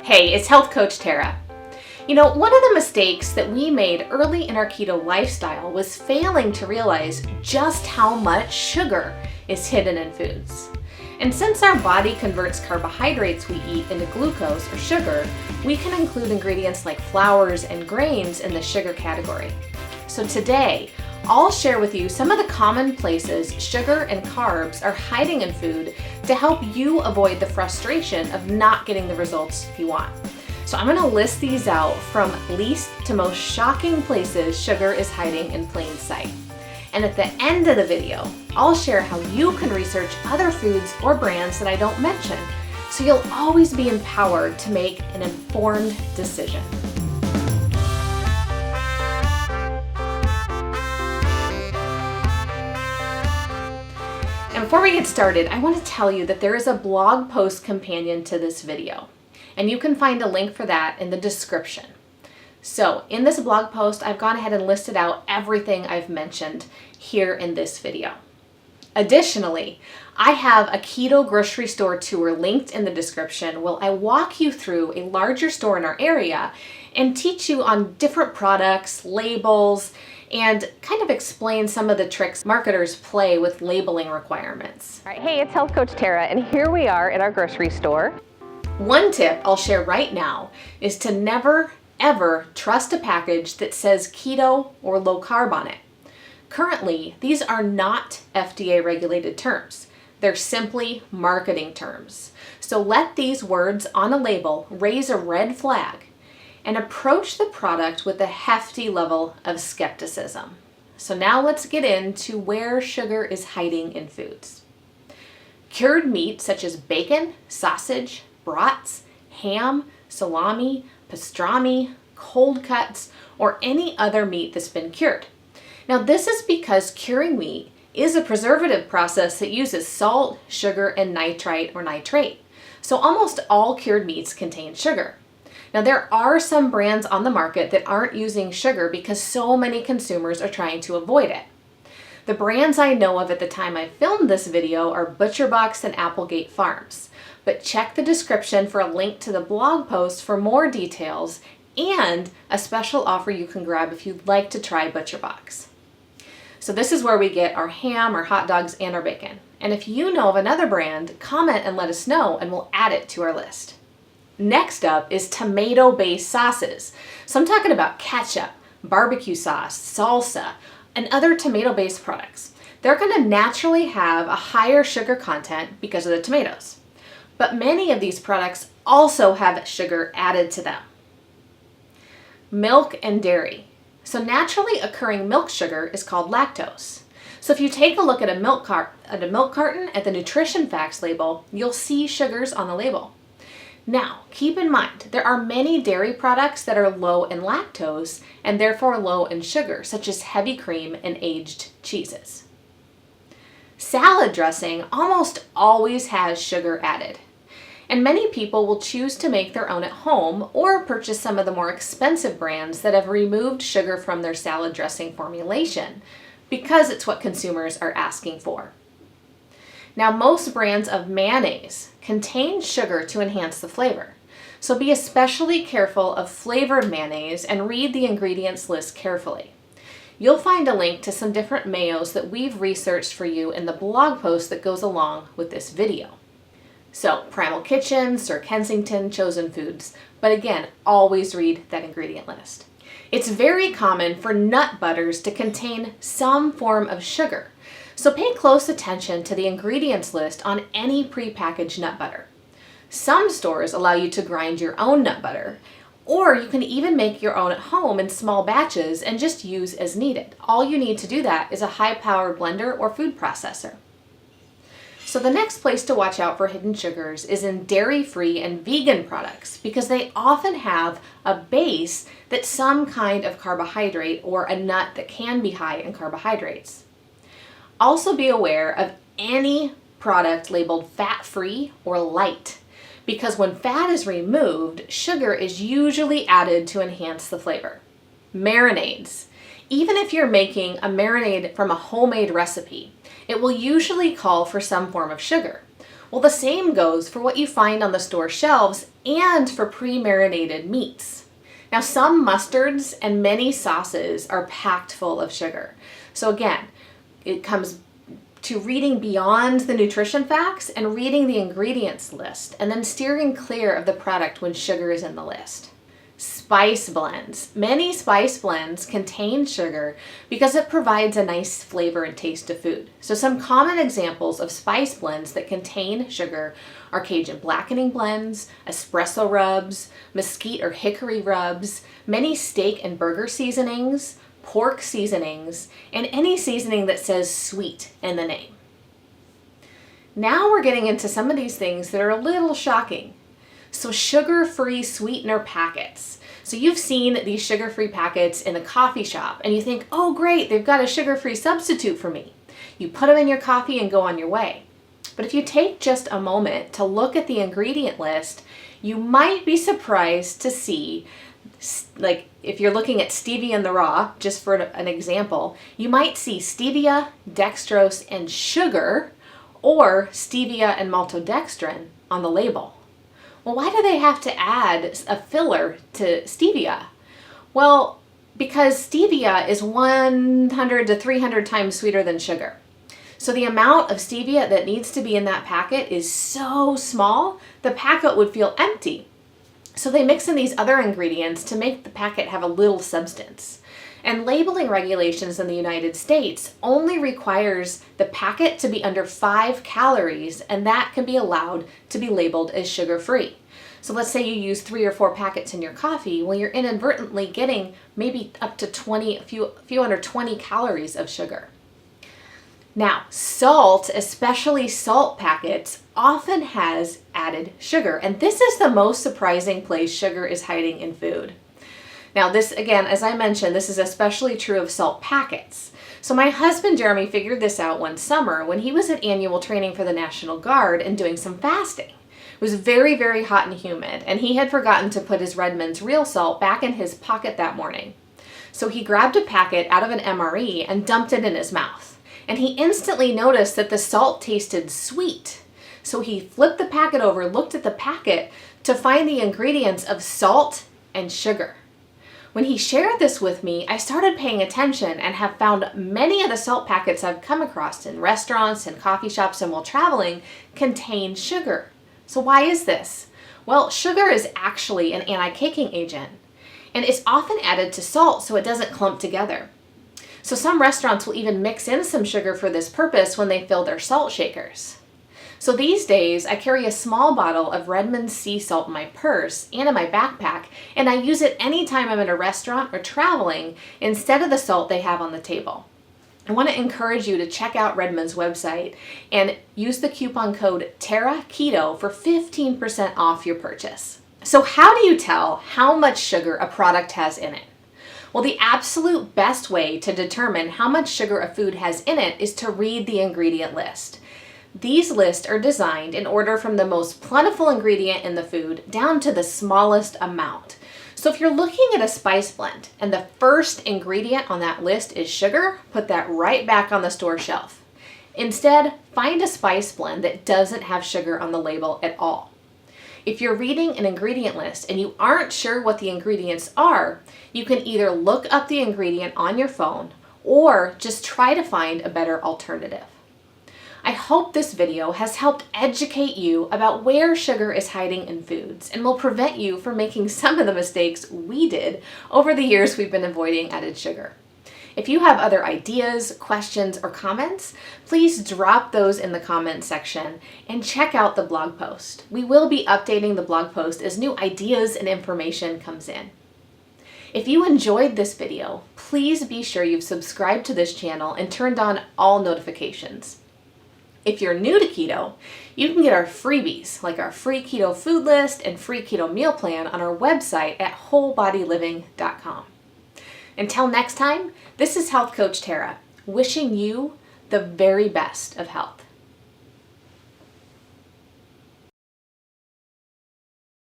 Hey, it's Health Coach Tara. You know, one of the mistakes that we made early in our keto lifestyle was failing to realize just how much sugar is hidden in foods. And since our body converts carbohydrates we eat into glucose or sugar, we can include ingredients like flours and grains in the sugar category. So today, I'll share with you some of the common places sugar and carbs are hiding in food to help you avoid the frustration of not getting the results you want. So I'm going to list these out from least to most shocking places sugar is hiding in plain sight. And at the end of the video, I'll share how you can research other foods or brands that I don't mention, so you'll always be empowered to make an informed decision. And before we get started, I want to tell you that there is a blog post companion to this video, and you can find a link for that in the description. So in this blog post, I've gone ahead and listed out everything I've mentioned here in this video. Additionally, I have a keto grocery store tour linked in the description where I walk you through a larger store in our area and teach you on different products, labels, and kind of explain some of the tricks marketers play with labeling requirements. All right, hey, it's Health Coach Tara, and here we are in our grocery store. One tip I'll share right now is to never, ever trust a package that says keto or low carb on it. Currently, these are not FDA regulated terms. They're simply marketing terms. So let these words on a label raise a red flag and approach the product with a hefty level of skepticism. So now let's get into where sugar is hiding in foods. Cured meat such as bacon, sausage, brats, ham, salami, pastrami, cold cuts, or any other meat that's been cured. Now this is because curing meat is a preservative process that uses salt, sugar, and nitrite or nitrate. So almost all cured meats contain sugar. Now there are some brands on the market that aren't using sugar because so many consumers are trying to avoid it. The brands I know of at the time I filmed this video are ButcherBox and Applegate Farms, but check the description for a link to the blog post for more details and a special offer you can grab if you'd like to try ButcherBox. So this is where we get our ham, our hot dogs, and our bacon. And if you know of another brand, comment and let us know and we'll add it to our list. Next up is tomato-based sauces. So I'm talking about ketchup, barbecue sauce, salsa, and other tomato-based products. They're going to naturally have a higher sugar content because of the tomatoes. But many of these products also have sugar added to them. Milk and dairy. So naturally occurring milk sugar is called lactose. So if you take a look at a milk carton at the nutrition facts label, you'll see sugars on the label. Now, keep in mind, there are many dairy products that are low in lactose and therefore low in sugar, such as heavy cream and aged cheeses. Salad dressing almost always has sugar added, and many people will choose to make their own at home or purchase some of the more expensive brands that have removed sugar from their salad dressing formulation because it's what consumers are asking for. Now, most brands of mayonnaise contain sugar to enhance the flavor, so be especially careful of flavored mayonnaise and read the ingredients list carefully. You'll find a link to some different mayos that we've researched for you in the blog post that goes along with this video. So, Primal Kitchen, Sir Kensington, Chosen Foods, but again, always read that ingredient list. It's very common for nut butters to contain some form of sugar, so pay close attention to the ingredients list on any prepackaged nut butter. Some stores allow you to grind your own nut butter, or you can even make your own at home in small batches and just use as needed. All you need to do that is a high-powered blender or food processor. So the next place to watch out for hidden sugars is in dairy-free and vegan products because they often have a base that's some kind of carbohydrate or a nut that can be high in carbohydrates. Also be aware of any product labeled fat-free or light because when fat is removed, sugar is usually added to enhance the flavor. Marinades. Even if you're making a marinade from a homemade recipe, it will usually call for some form of sugar. Well, the same goes for what you find on the store shelves and for pre-marinated meats. Now, some mustards and many sauces are packed full of sugar. So again, it comes to reading beyond the nutrition facts and reading the ingredients list, and then steering clear of the product when sugar is in the list. Spice blends. Many spice blends contain sugar because it provides a nice flavor and taste to food. So some common examples of spice blends that contain sugar are Cajun blackening blends, espresso rubs, mesquite or hickory rubs, many steak and burger seasonings, pork seasonings, and any seasoning that says sweet in the name. Now we're getting into some of these things that are a little shocking. So sugar-free sweetener packets. So you've seen these sugar-free packets in a coffee shop and you think, oh great, they've got a sugar-free substitute for me. You put them in your coffee and go on your way. But if you take just a moment to look at the ingredient list, you might be surprised to see, like if you're looking at stevia in the raw, just for an example, you might see stevia, dextrose, and sugar, or stevia and maltodextrin on the label. Well, why do they have to add a filler to stevia? Well, because stevia is 100 to 300 times sweeter than sugar. So the amount of stevia that needs to be in that packet is so small, the packet would feel empty. So they mix in these other ingredients to make the packet have a little substance. And labeling regulations in the United States only requires the packet to be under 5 calories, and that can be allowed to be labeled as sugar-free. So let's say you use 3 or 4 packets in your coffee, well, you're inadvertently getting maybe up to a few under 20 calories of sugar. Now, salt, especially salt packets, often has added sugar, and this is the most surprising place sugar is hiding in food. Now this, again, as I mentioned, this is especially true of salt packets. So my husband Jeremy figured this out one summer when he was at annual training for the National Guard and doing some fasting. It was very, very hot and humid, and he had forgotten to put his Redmond's real salt back in his pocket that morning. So he grabbed a packet out of an MRE and dumped it in his mouth. And he instantly noticed that the salt tasted sweet. So he flipped the packet over, looked at the packet to find the ingredients of salt and sugar. When he shared this with me, I started paying attention and have found many of the salt packets I've come across in restaurants and coffee shops and while traveling contain sugar. So why is this? Well, sugar is actually an anti-caking agent, and it's often added to salt so it doesn't clump together. So some restaurants will even mix in some sugar for this purpose when they fill their salt shakers. So these days, I carry a small bottle of Redmond's sea salt in my purse and in my backpack, and I use it anytime I'm in a restaurant or traveling instead of the salt they have on the table. I want to encourage you to check out Redmond's website and use the coupon code TARAKETO for 15% off your purchase. So how do you tell how much sugar a product has in it? Well, the absolute best way to determine how much sugar a food has in it is to read the ingredient list. These lists are designed in order from the most plentiful ingredient in the food down to the smallest amount. So if you're looking at a spice blend and the first ingredient on that list is sugar, put that right back on the store shelf. Instead, find a spice blend that doesn't have sugar on the label at all. If you're reading an ingredient list and you aren't sure what the ingredients are, you can either look up the ingredient on your phone or just try to find a better alternative. I hope this video has helped educate you about where sugar is hiding in foods and will prevent you from making some of the mistakes we did over the years we've been avoiding added sugar. If you have other ideas, questions, or comments, please drop those in the comment section and check out the blog post. We will be updating the blog post as new ideas and information comes in. If you enjoyed this video, please be sure you've subscribed to this channel and turned on all notifications. If you're new to keto, you can get our freebies like our free keto food list and free keto meal plan on our website at wholebodyliving.com. Until next time, this is Health Coach Tara, wishing you the very best of health.